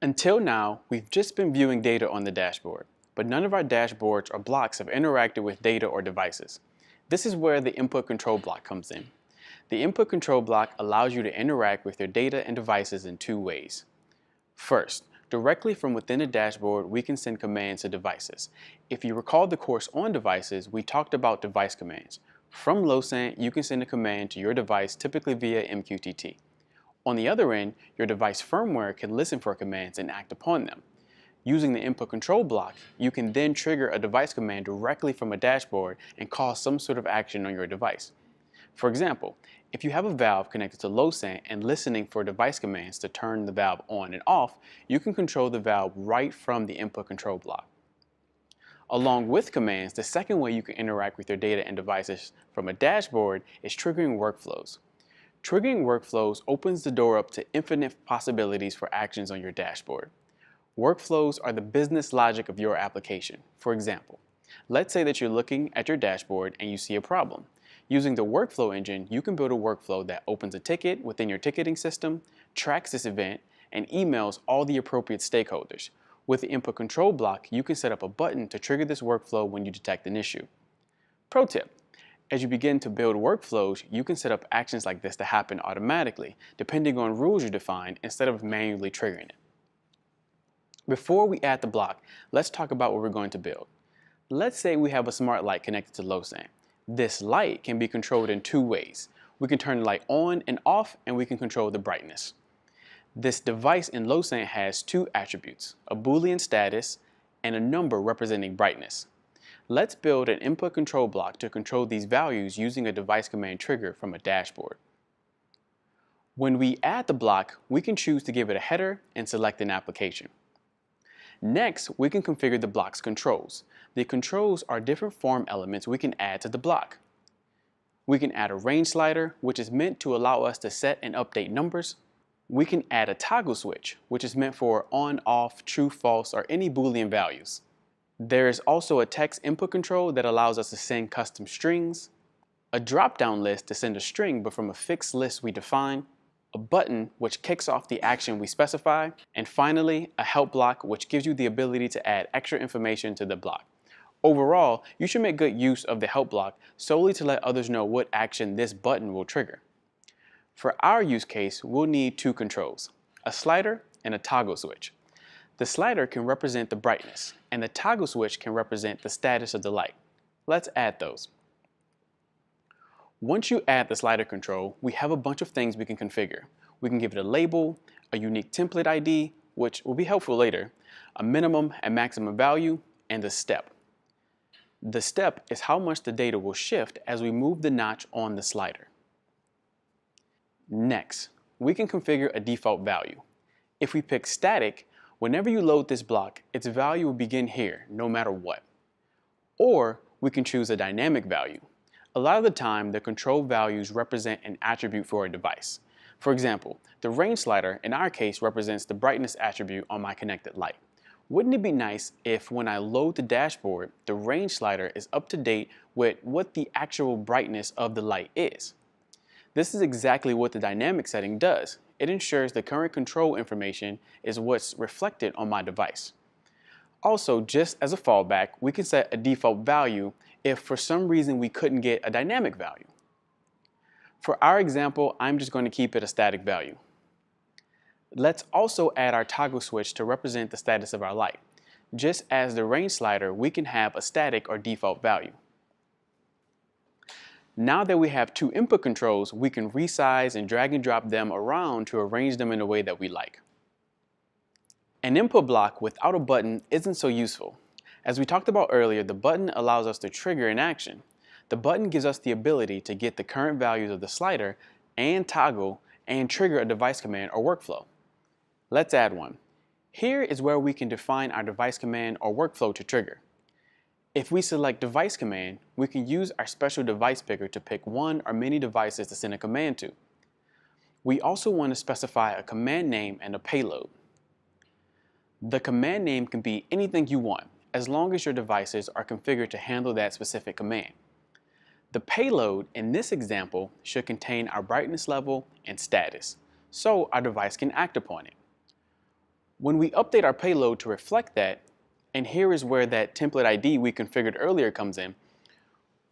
Until now, we've just been viewing data on the dashboard, but none of our dashboards or blocks have interacted with data or devices. This is where the input control block comes in. The input control block allows you to interact with your data and devices in two ways. First, directly from within the dashboard, we can send commands to devices. If you recall the course on devices, we talked about device commands. From LoSANT, you can send a command to your device, typically via MQTT. On the other end, your device firmware can listen for commands and act upon them. Using the input control block, you can then trigger a device command directly from a dashboard and cause some sort of action on your device. For example, if you have a valve connected to LoSANT and listening for device commands to turn the valve on and off, you can control the valve right from the input control block. Along with commands, the second way you can interact with your data and devices from a dashboard is triggering workflows. Triggering workflows opens the door up to infinite possibilities for actions on your dashboard. Workflows are the business logic of your application. For example, let's say that you're looking at your dashboard and you see a problem. Using the workflow engine, you can build a workflow that opens a ticket within your ticketing system, tracks this event, and emails all the appropriate stakeholders. With the input control block, you can set up a button to trigger this workflow when you detect an issue. Pro tip: as you begin to build workflows, you can set up actions like this to happen automatically, depending on rules you define, instead of manually triggering it. Before we add the block, let's talk about what we're going to build. Let's say we have a smart light connected to LoSANT. This light can be controlled in two ways. We can turn the light on and off, and we can control the brightness. This device in LoSANT has two attributes, a Boolean status and a number representing brightness. Let's build an input control block to control these values using a device command trigger from a dashboard. When we add the block, we can choose to give it a header and select an application. Next, we can configure the block's controls. The controls are different form elements we can add to the block. We can add a range slider, which is meant to allow us to set and update numbers. We can add a toggle switch, which is meant for on, off, true, false, or any Boolean values. There is also a text input control that allows us to send custom strings, a drop-down list to send a string but from a fixed list we define, a button which kicks off the action we specify, and finally a help block which gives you the ability to add extra information to the block. Overall, you should make good use of the help block solely to let others know what action this button will trigger. For our use case, we'll need two controls, a slider and a toggle switch. The slider can represent the brightness, and the toggle switch can represent the status of the light. Let's add those. Once you add the slider control, we have a bunch of things we can configure. We can give it a label, a unique template ID, which will be helpful later, a minimum and maximum value, and a step. The step is how much the data will shift as we move the notch on the slider. Next, we can configure a default value. If we pick static, whenever you load this block, its value will begin here, no matter what. Or we can choose a dynamic value. A lot of the time, the control values represent an attribute for a device. For example, the range slider in our case represents the brightness attribute on my connected light. Wouldn't it be nice if when I load the dashboard, the range slider is up to date with what the actual brightness of the light is? This is exactly what the dynamic setting does. It ensures the current control information is what's reflected on my device. Also, just as a fallback, we can set a default value if for some reason we couldn't get a dynamic value. For our example, I'm just going to keep it a static value. Let's also add our toggle switch to represent the status of our light. Just as the range slider, we can have a static or default value. Now that we have two input controls, we can resize and drag and drop them around to arrange them in a way that we like. An input block without a button isn't so useful. As we talked about earlier, the button allows us to trigger an action. The button gives us the ability to get the current values of the slider and toggle and trigger a device command or workflow. Let's add one. Here is where we can define our device command or workflow to trigger. If we select device command, we can use our special device picker to pick one or many devices to send a command to. We also want to specify a command name and a payload. The command name can be anything you want, as long as your devices are configured to handle that specific command. The payload in this example should contain our brightness level and status, so our device can act upon it. When we update our payload to reflect that, and here is where that template ID we configured earlier comes in,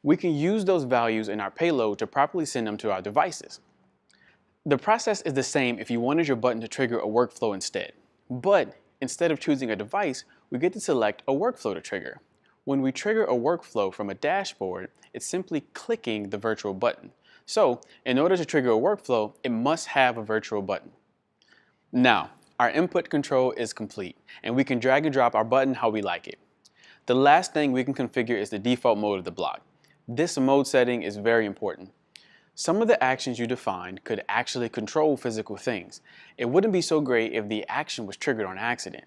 we can use those values in our payload to properly send them to our devices. The process is the same if you wanted your button to trigger a workflow instead, but instead of choosing a device, we get to select a workflow to trigger. When we trigger a workflow from a dashboard, it's simply clicking the virtual button. So, in order to trigger a workflow, it must have a virtual button. Now, our input control is complete, and we can drag and drop our button how we like it. The last thing we can configure is the default mode of the block. This mode setting is very important. Some of the actions you defined could actually control physical things. It wouldn't be so great if the action was triggered on accident.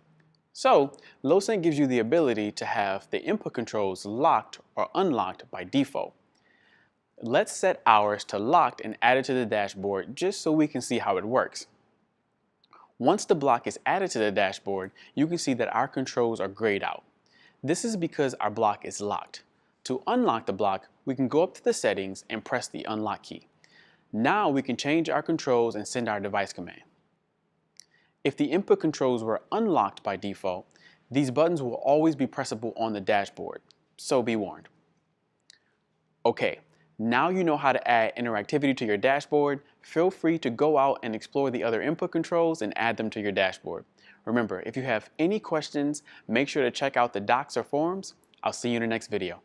So, LowSync gives you the ability to have the input controls locked or unlocked by default. Let's set ours to locked and add it to the dashboard just so we can see how it works. Once the block is added to the dashboard, you can see that our controls are grayed out. This is because our block is locked. To unlock the block, we can go up to the settings and press the unlock key. Now we can change our controls and send our device command. If the input controls were unlocked by default, these buttons will always be pressable on the dashboard, so be warned. Okay, now you know how to add interactivity to your dashboard. Feel free to go out and explore the other input controls and add them to your dashboard. Remember, if you have any questions, make sure to check out the docs or forums. I'll see you in the next video.